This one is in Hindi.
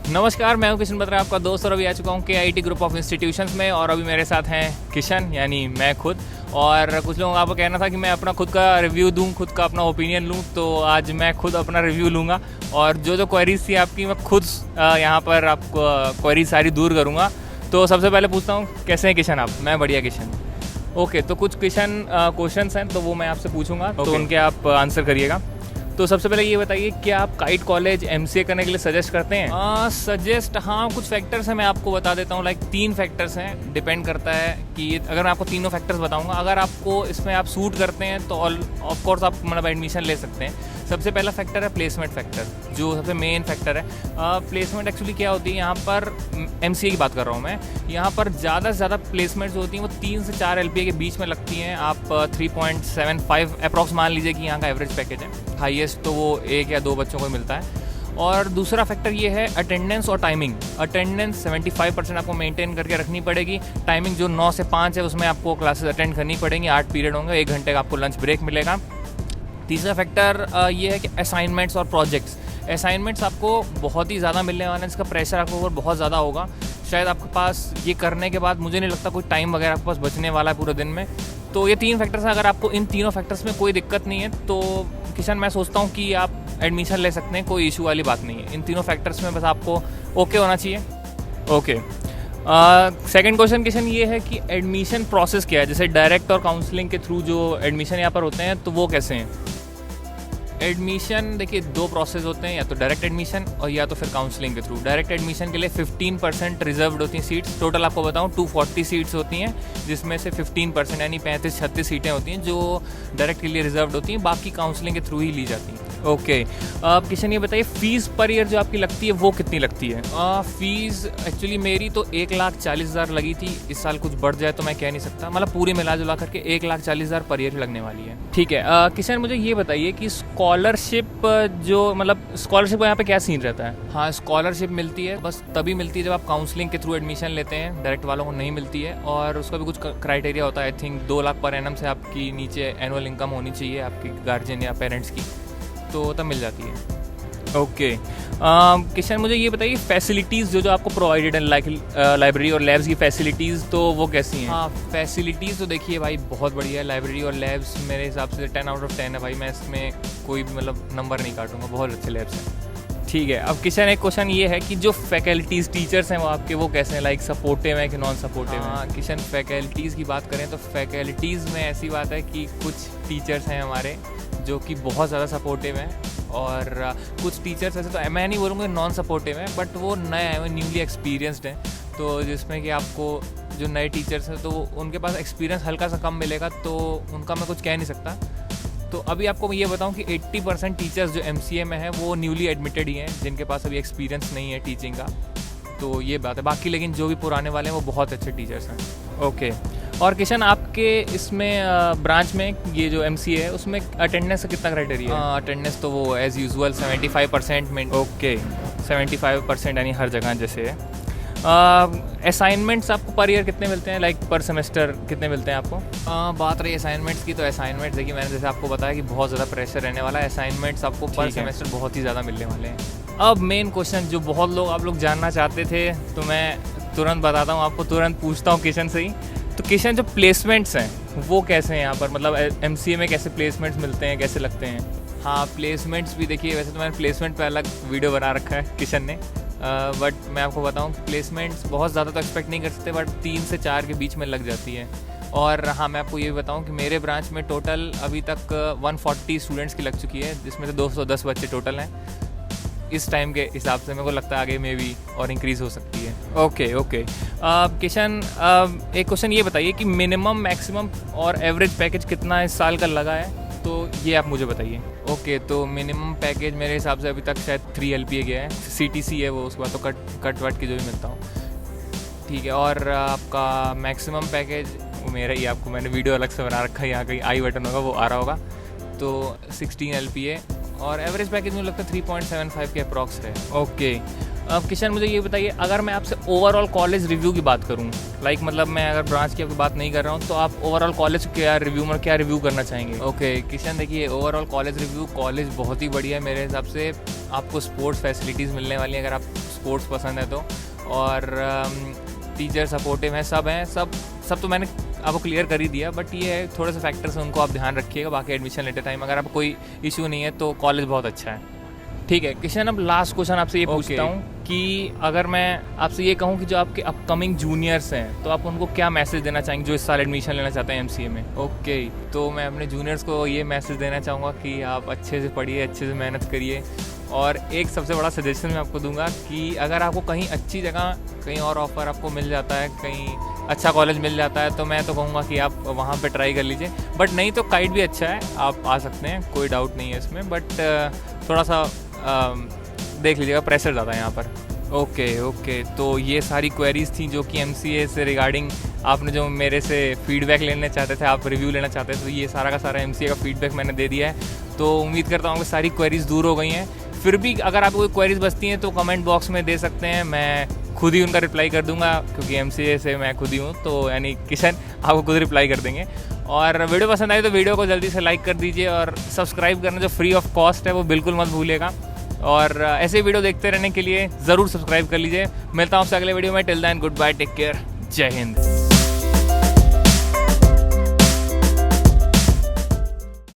नमस्कार, मैं हूं किशन बत्रा, आपका दोस्त, और अभी आ चुका हूं KIT ग्रुप ऑफ इंस्टीट्यूशंस में। और अभी मेरे साथ हैं किशन, यानी मैं खुद। और कुछ लोगों का आपको कहना था कि मैं अपना खुद का रिव्यू दूं, खुद का अपना ओपिनियन लूं, तो आज मैं खुद अपना रिव्यू लूँगा। और जो क्वेरीज थी आपकी, मैं खुद यहाँ पर आपको क्वेरीज सारी दूर करूँगा। तो सबसे पहले पूछता हूँ, कैसे हैं किशन आप? मैं बढ़िया किशन। ओके, तो कुछ किशन क्वेश्चंस हैं, तो वो मैं आपसे पूछूंगा, तो उनके आप आंसर करिएगा। तो सबसे पहले ये बताइए, क्या आप काइट कॉलेज MCA करने के लिए सजेस्ट करते हैं? सजेस्ट, हाँ, कुछ फैक्टर्स हैं, मैं आपको बता देता हूँ। लाइक 3 फैक्टर्स हैं, डिपेंड करता है कि अगर मैं आपको तीनों फैक्टर्स बताऊँगा, अगर आपको इसमें आप सूट करते हैं तो ऑफ कोर्स आप मतलब एडमिशन ले सकते हैं। सबसे पहला फैक्टर है प्लेसमेंट फैक्टर, जो सबसे मेन फैक्टर है। प्लेसमेंट एक्चुअली क्या होती है, यहाँ पर MCA की बात कर रहा हूँ मैं, यहाँ पर ज़्यादा से ज़्यादा प्लेसमेंट्स होती हैं वो 3 से 4 LPA के बीच में लगती हैं। आप 3.75 अप्रॉक्स मान लीजिए कि यहाँ का एवरेज पैकेज है। हाईएस्ट तो वो 1 या 2 बच्चों को मिलता है। और दूसरा फैक्टर ये है अटेंडेंस और टाइमिंग। अटेंडेंस 75% आपको मेंटेन करके रखनी पड़ेगी। टाइमिंग जो 9 से 5 है, उसमें आपको क्लासेस अटेंड करनी पड़ेंगी। 8 पीरियड होंगे, 1 घंटे का आपको लंच ब्रेक मिलेगा। तीसरा फैक्टर ये है कि असाइनमेंट्स और प्रोजेक्ट्स। असाइनमेंट्स आपको बहुत ही ज़्यादा मिलने वाले हैं, इसका प्रेशर आपके ऊपर बहुत ज़्यादा होगा। शायद आपके पास ये करने के बाद मुझे नहीं लगता कोई टाइम वगैरह आपके पास बचने वाला है पूरे दिन में। तो ये 3 फैक्टर्स हैं। अगर आपको इन तीनों फैक्टर्स में कोई दिक्कत नहीं है तो किशन, मैं सोचता हूँ कि आप एडमिशन ले सकते हैं, कोई इशू वाली बात नहीं है। इन तीनों फैक्टर्स में बस आपको ओके होना चाहिए। ओके, सेकंड क्वेश्चन किशन ये है कि एडमिशन प्रोसेस क्या है? जैसे डायरेक्ट और काउंसलिंग के थ्रू जो एडमिशन यहाँ पर होते हैं, तो वो कैसे हैं? एडमिशन देखिए 2 प्रोसेस होते हैं, या तो डायरेक्ट एडमिशन और या तो फिर काउंसलिंग के थ्रू। डायरेक्ट एडमिशन के लिए 15% रिजर्व्ड होती हैं सीट्स। टोटल आपको बताऊं 240 सीट्स होती हैं, जिसमें से 15% यानी 35-36 सीटें होती हैं जो डायरेक्ट के लिए रिजर्व्ड होती हैं, बाकी काउंसलिंग के थ्रू ही ली जाती हैं। ओके, अब किशन ये बताइए, फ़ीस पर ईयर जो आपकी लगती है वो कितनी लगती है? फ़ीस एक्चुअली मेरी तो 1,40,000 लगी थी। इस साल कुछ बढ़ जाए तो मैं कह नहीं सकता, मतलब पूरी मिला जुला करके 1,40,000 पर ईयर लगने वाली है। ठीक है, किशन मुझे ये बताइए कि स्कॉलरशिप जो मतलब स्कॉलरशिप का यहाँ पे क्या सीन रहता है? हाँ, स्कॉलरशिप मिलती है, बस तभी मिलती है जब आप काउंसलिंग के थ्रू एडमिशन लेते हैं। डायरेक्ट वालों को नहीं मिलती है, और उसका भी कुछ क्राइटेरिया होता है। I think 2 lakh per annum से आपकी नीचे एनुअल इनकम होनी चाहिए आपकी गार्जियन या पेरेंट्स की, तो तब मिल जाती है। ओके, किशन मुझे ये बताइए, फैसिलिटीज़ जो आपको प्रोवाइडेड है, लाइक लाइब्रेरी और लैब्स की फैसिलिटीज़, तो वो कैसी हैं? हाँ, फैसिलिटीज़ तो देखिए भाई बहुत बढ़िया है। लाइब्रेरी और लैब्स मेरे हिसाब से 10 आउट ऑफ 10 है भाई। मैं इसमें कोई भी मतलब नंबर नहीं काटूंगा, बहुत अच्छे लैब्स हैं। ठीक है, अब किशन एक क्वेश्चन ये है कि जो फैकल्टीज़ टीचर्स हैं वो आपके वो कैसे हैं? लाइक सपोर्टिव हैं कि नॉन सपोर्टिव हैं? हाँ किशन, फैकल्टीज़ की बात करें तो फैकल्टीज़ में ऐसी बात है कि कुछ टीचर्स हैं हमारे जो कि बहुत ज़्यादा सपोर्टिव हैं, और कुछ टीचर्स ऐसे तो मैं नहीं बोलूँगा नॉन सपोर्टिव हैं, बट वो नए हैं, वो न्यूली एक्सपीरियंसड हैं। तो जिसमें कि आपको जो नए टीचर्स हैं तो उनके पास एक्सपीरियंस हल्का सा कम मिलेगा, तो उनका मैं कुछ कह नहीं सकता। तो अभी आपको मैं ये बताऊं कि 80% टीचर्स जो MCA में हैं वो न्यूली एडमिटेड ही हैं, जिनके पास अभी एक्सपीरियंस नहीं है टीचिंग का। तो ये बात है, बाकी लेकिन जो भी पुराने वाले हैं वो बहुत अच्छे टीचर्स हैं। ओके, और किशन आपके इसमें ब्रांच में ये जो MCA है उसमें अटेंडेंस का कितना क्राइटेरिया है? अटेंडेंस तो वो एज़ यूजुअल 75% में। ओके, 75% यानी हर जगह जैसे है। असाइनमेंट्स आपको पर ईयर कितने मिलते हैं, लाइक पर सेमेस्टर कितने मिलते हैं आपको? बात रही असाइनमेंट्स की, तो असाइनमेंट्स देखिए मैंने जैसे आपको बताया कि बहुत ज़्यादा प्रेशर रहने वाला है। असाइनमेंट्स आपको पर सेमेस्टर बहुत ही ज़्यादा मिलने वाले हैं। अब मेन क्वेश्चन जो बहुत लोग आप लोग जानना चाहते थे, तो मैं तुरंत बताता हूँ आपको, तुरंत पूछता हूँ किशन से ही। तो किशन, जो प्लेसमेंट्स हैं वो कैसे हैं यहाँ पर? मतलब MCA में कैसे प्लेसमेंट्स मिलते हैं, कैसे लगते हैं? हाँ, प्लेसमेंट्स भी देखिए, वैसे तो मैंने प्लेसमेंट पर अलग वीडियो बना रखा है किशन ने, बट मैं आपको बताऊं कि प्लेसमेंट्स बहुत ज़्यादा तो एक्सपेक्ट नहीं कर सकते, बट 3 से 4 के बीच में लग जाती है। और हाँ, मैं आपको ये भी बताऊं कि मेरे ब्रांच में टोटल अभी तक 140 स्टूडेंट्स की लग चुकी है, जिसमें से 210 बच्चे टोटल हैं। इस टाइम के हिसाब से मेरे को लगता है आगे में भी और इंक्रीज़ हो सकती है। ओके, किशन, एक क्वेश्चन ये बताइए कि मिनिमम, मैक्सिमम और एवरेज पैकेज कितना इस साल का लगा है, तो ये आप मुझे बताइए। ओके, तो मिनिमम पैकेज मेरे हिसाब से अभी तक शायद 3 LPA गया है, CTC है वो, उसके बाद तो कट वट की जो भी मिलता हूँ। ठीक है, और आपका मैक्सिमम पैकेज मेरा ही, आपको मैंने वीडियो अलग से बना रखा है, यहाँ कहीं आई बटन होगा वो आ रहा होगा, तो 16 LPA, और एवरेज पैकेज मुझे लगता है 3.75 के अप्रॉक्स है। ओके, अब किशन मुझे ये बताइए, अगर मैं आपसे ओवरऑल कॉलेज रिव्यू की बात करूँ, लाइक मतलब मैं अगर ब्रांच की आपकी बात नहीं कर रहा हूँ, तो आप ओवरऑल कॉलेज क्या रिव्यू करना चाहेंगे? ओके किशन, देखिए ओवरऑल कॉलेज रिव्यू, कॉलेज बहुत ही बढ़िया है मेरे हिसाब से। आपको स्पोर्ट्स फैसिलिटीज़ मिलने वाली हैं, अगर आप स्पोर्ट्स पसंद है तो, और टीचर सपोर्टिव हैं, सब तो मैंने आपको क्लियर कर ही दिया। बट ये है थोड़े से फैक्टर्स उनको आप ध्यान रखिएगा। बाकी एडमिशन लेते टाइम अगर आपको कोई इशू नहीं है तो कॉलेज बहुत अच्छा है। ठीक है किशन, अब लास्ट क्वेश्चन आपसे ये पूछता हूँ कि अगर मैं आपसे ये कहूँ कि जो आपके अपकमिंग जूनियर्स हैं तो आप उनको क्या मैसेज देना चाहेंगे जो इस साल एडमिशन लेना चाहते हैं MCA में? ओके, तो मैं अपने जूनियर्स को ये मैसेज देना चाहूँगा कि आप अच्छे से पढ़िए, अच्छे से मेहनत करिए। और एक सबसे बड़ा सजेशन मैं आपको दूंगा कि अगर आपको कहीं अच्छी जगह कहीं और ऑफ़र आपको मिल जाता है, कहीं अच्छा कॉलेज मिल जाता है, तो मैं तो कहूँगा कि आप वहाँ पे ट्राई कर लीजिए। बट नहीं तो काइट भी अच्छा है, आप आ सकते हैं, कोई डाउट नहीं है इसमें। बट थोड़ा सा देख लीजिएगा, प्रेशर ज़्यादा है यहाँ पर। ओके, तो ये सारी क्वेरीज़ थी जो कि MCA से रिगार्डिंग आपने जो मेरे से फीडबैक लेना चाहते थे, आप रिव्यू लेना चाहते थे, तो ये सारा का सारा MCA का फीडबैक मैंने दे दिया है। तो उम्मीद करता हूँ कि सारी क्वेरीज़ दूर हो गई हैं। फिर भी अगर आपको कोई क्वेरीज़ बचती हैं तो कमेंट बॉक्स में दे सकते हैं, मैं खुद ही उनका रिप्लाई कर दूंगा, क्योंकि MCA से मैं खुद ही हूँ, तो यानी किशन आपको खुद रिप्लाई कर देंगे। और वीडियो पसंद आई तो वीडियो को जल्दी से लाइक कर दीजिए, और सब्सक्राइब करना जो फ्री ऑफ कॉस्ट है वो बिल्कुल मत भूलिएगा। और ऐसे वीडियो देखते रहने के लिए ज़रूर सब्सक्राइब कर लीजिए। मिलता हूँ आपसे अगले वीडियो में। Till then good bye, take care, जय हिंद।